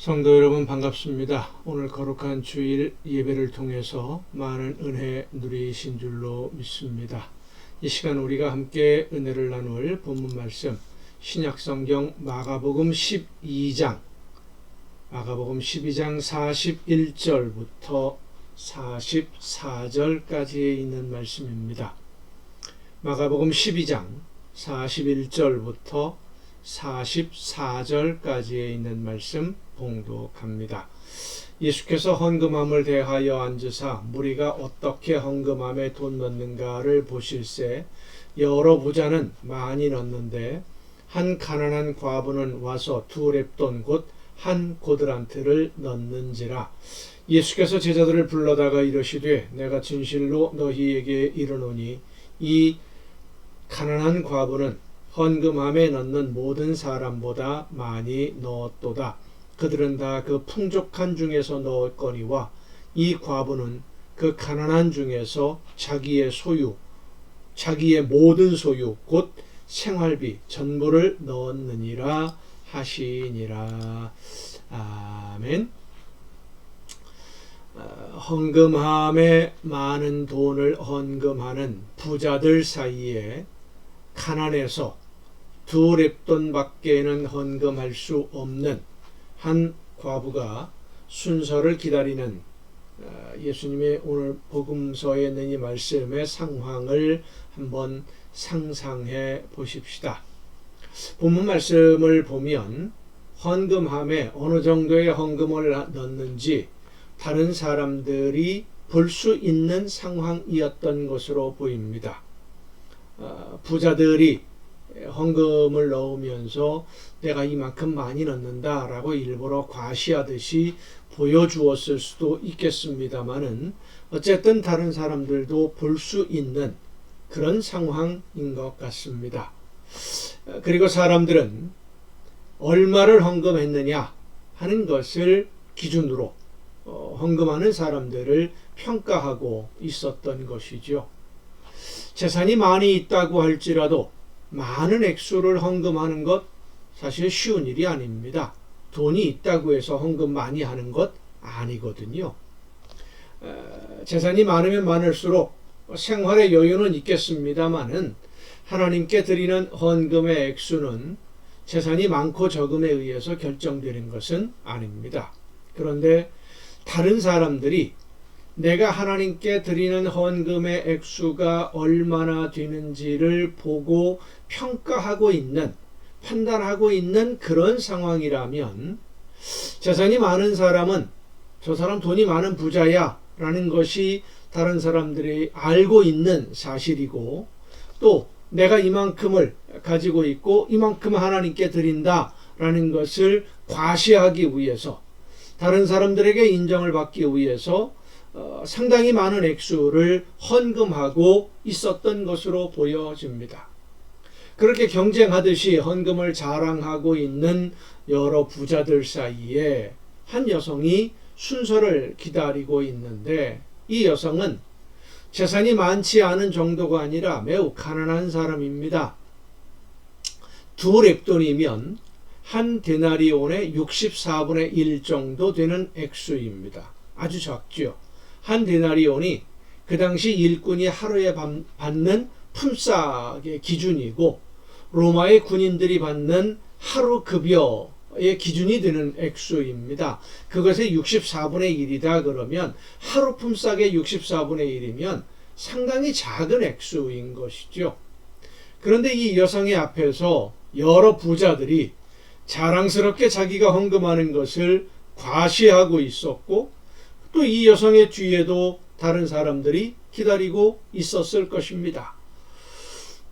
성도 여러분 반갑습니다. 오늘 거룩한 주일 예배를 통해서 많은 은혜 누리신 줄로 믿습니다. 이 시간 우리가 함께 은혜를 나눌 본문 말씀 신약성경 마가복음 12장 41절부터 44절까지에 있는 말씀입니다. 마가복음 12장 41절부터 44절까지에 있는 말씀 봉독합니다. 예수께서 헌금함을 대하여 앉으사 무리가 어떻게 헌금함에 돈 넣는가를 보실새 여러 부자는 많이 넣는데 한 가난한 과부는 와서 두 렙돈 곧 한 고드란트를 넣는지라. 예수께서 제자들을 불러다가 이르시되 내가 진실로 너희에게 이르노니 이 가난한 과부는 헌금함에 넣는 모든 사람보다 많이 넣었도다. 그들은 다 그 풍족한 중에서 넣었거니와 이 과부는 그 가난한 중에서 자기의 모든 소유 곧 생활비 전부를 넣었느니라 하시니라. 아멘. 헌금함에 많은 돈을 헌금하는 부자들 사이에 가난해서 두 렙돈밖에는 헌금할 수 없는 한 과부가 순서를 기다리는 예수님의 오늘 복음서에 있는 이 말씀의 상황을 한번 상상해 보십시다. 본문 말씀을 보면 헌금함에 어느 정도의 헌금을 넣는지 다른 사람들이 볼 수 있는 상황이었던 것으로 보입니다. 부자들이 헌금을 넣으면서 내가 이만큼 많이 넣는다 라고 일부러 과시하듯이 보여주었을 수도 있겠습니다만은 어쨌든 다른 사람들도 볼 수 있는 그런 상황인 것 같습니다. 그리고 사람들은 얼마를 헌금했느냐 하는 것을 기준으로 헌금하는 사람들을 평가하고 있었던 것이죠. 재산이 많이 있다고 할지라도 많은 액수를 헌금하는 것 사실 쉬운 일이 아닙니다. 돈이 있다고 해서 헌금 많이 하는 것 아니거든요. 재산이 많으면 많을수록 생활의 여유는 있겠습니다만은 하나님께 드리는 헌금의 액수는 재산이 많고 적음에 의해서 결정되는 것은 아닙니다. 그런데 다른 사람들이 내가 하나님께 드리는 헌금의 액수가 얼마나 되는지를 보고 평가하고 있는, 판단하고 있는 그런 상황이라면 재산이 많은 사람은 저 사람 돈이 많은 부자야 라는 것이 다른 사람들이 알고 있는 사실이고, 또 내가 이만큼을 가지고 있고 이만큼 하나님께 드린다 라는 것을 과시하기 위해서, 다른 사람들에게 인정을 받기 위해서 상당히 많은 액수를 헌금하고 있었던 것으로 보여집니다. 그렇게 경쟁하듯이 헌금을 자랑하고 있는 여러 부자들 사이에 한 여성이 순서를 기다리고 있는데, 이 여성은 재산이 많지 않은 정도가 아니라 매우 가난한 사람입니다. 두 렙돈이면 한 데나리온의 64분의 1 정도 되는 액수입니다. 아주 작죠. 한 데나리온이 그 당시 일꾼이 하루에 받는 품삯의 기준이고 로마의 군인들이 받는 하루 급여의 기준이 되는 액수입니다. 그것의 64분의 1이다 그러면 하루 품삯의 64분의 1이면 상당히 작은 액수인 것이죠. 그런데 이 여성의 앞에서 여러 부자들이 자랑스럽게 자기가 헌금하는 것을 과시하고 있었고, 또 이 여성의 뒤에도 다른 사람들이 기다리고 있었을 것입니다.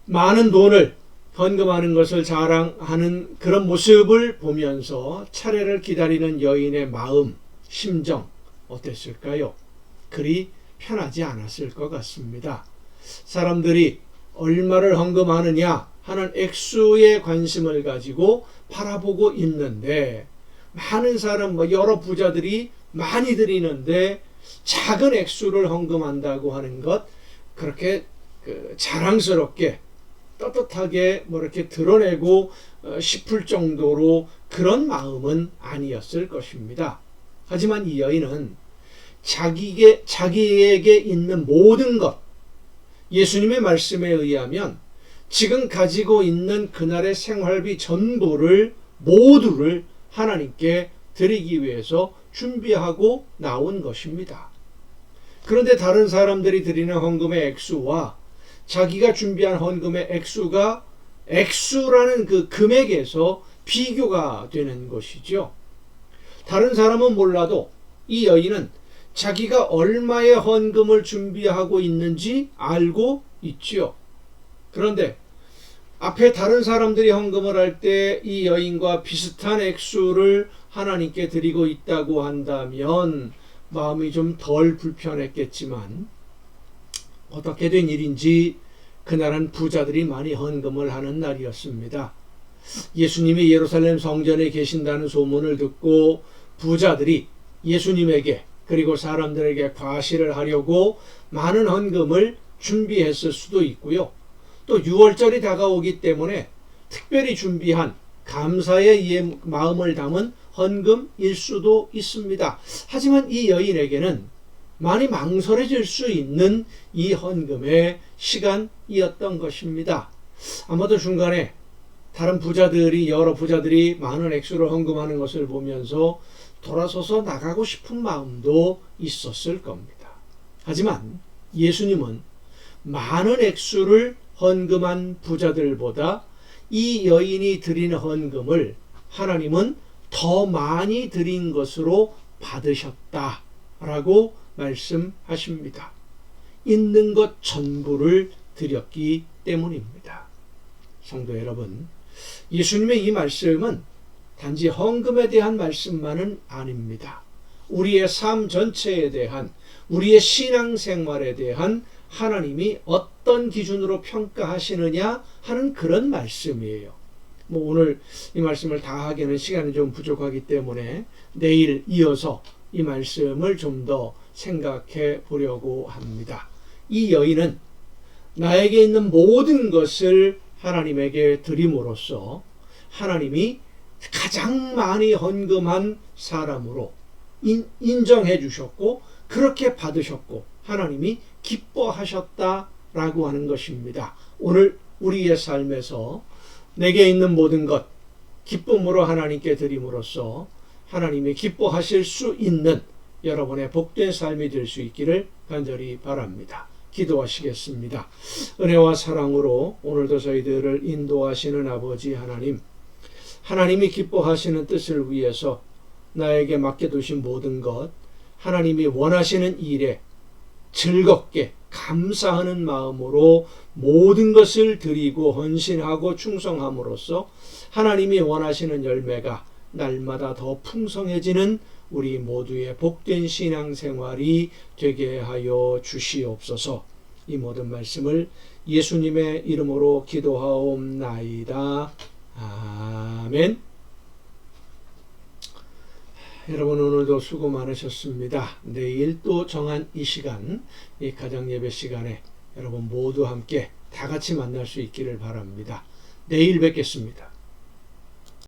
많은 돈을 헌금하는 것을 자랑하는 그런 모습을 보면서 차례를 기다리는 여인의 마음, 심정 어땠을까요? 그리 편하지 않았을 것 같습니다. 사람들이 얼마를 헌금하느냐 하는 액수에 관심을 가지고 바라보고 있는데, 많은 사람, 여러 부자들이 많이 드리는데 작은 액수를 헌금한다고 하는 것, 그렇게 자랑스럽게 떳떳하게 이렇게 드러내고 싶을 정도로 그런 마음은 아니었을 것입니다. 하지만 이 여인은 자기에게 있는 모든 것, 예수님의 말씀에 의하면 지금 가지고 있는 그날의 생활비 전부를 모두를 하나님께 드리기 위해서 준비하고 나온 것입니다. 그런데 다른 사람들이 드리는 헌금의 액수와 자기가 준비한 헌금의 액수라는 그 금액에서 비교가 되는 것이죠. 다른 사람은 몰라도 이 여인은 자기가 얼마의 헌금을 준비하고 있는지 알고 있지요. 그런데 앞에 다른 사람들이 헌금을 할 때 이 여인과 비슷한 액수를 하나님께 드리고 있다고 한다면 마음이 좀 덜 불편했겠지만 어떻게 된 일인지 그날은 부자들이 많이 헌금을 하는 날이었습니다. 예수님이 예루살렘 성전에 계신다는 소문을 듣고 부자들이 예수님에게 그리고 사람들에게 과시를 하려고 많은 헌금을 준비했을 수도 있고요. 또 6월절이 다가오기 때문에 특별히 준비한 감사의 마음을 담은 헌금일 수도 있습니다. 하지만 이 여인에게는 많이 망설여질 수 있는 이 헌금의 시간이었던 것입니다. 아마도 중간에 여러 부자들이 많은 액수를 헌금하는 것을 보면서 돌아서서 나가고 싶은 마음도 있었을 겁니다. 하지만 예수님은 많은 액수를 헌금한 부자들보다 이 여인이 드린 헌금을 하나님은 더 많이 드린 것으로 받으셨다라고 말씀하십니다. 있는 것 전부를 드렸기 때문입니다. 성도 여러분, 예수님의 이 말씀은 단지 헌금에 대한 말씀만은 아닙니다. 우리의 삶 전체에 대한, 우리의 신앙생활에 대한 하나님이 어떤 기준으로 평가하시느냐 하는 그런 말씀이에요. 오늘 이 말씀을 다 하기에는 시간이 좀 부족하기 때문에 내일 이어서 이 말씀을 좀 더 생각해 보려고 합니다. 이 여인은 나에게 있는 모든 것을 하나님에게 드림으로써 하나님이 가장 많이 헌금한 사람으로 인정해 주셨고 그렇게 받으셨고 하나님이 기뻐하셨다라고 하는 것입니다. 오늘 우리의 삶에서 내게 있는 모든 것 기쁨으로 하나님께 드림으로써 하나님이 기뻐하실 수 있는 여러분의 복된 삶이 될 수 있기를 간절히 바랍니다. 기도하시겠습니다. 은혜와 사랑으로 오늘도 저희들을 인도하시는 아버지 하나님, 하나님이 기뻐하시는 뜻을 위해서 나에게 맡겨두신 모든 것, 하나님이 원하시는 일에 즐겁게 감사하는 마음으로 모든 것을 드리고 헌신하고 충성함으로써 하나님이 원하시는 열매가 날마다 더 풍성해지는 우리 모두의 복된 신앙생활이 되게 하여 주시옵소서. 이 모든 말씀을 예수님의 이름으로 기도하옵나이다. 아멘. 여러분 오늘도 수고 많으셨습니다. 내일 또 정한 이 시간, 이 가정예배 시간에 여러분 모두 함께 다 같이 만날 수 있기를 바랍니다. 내일 뵙겠습니다.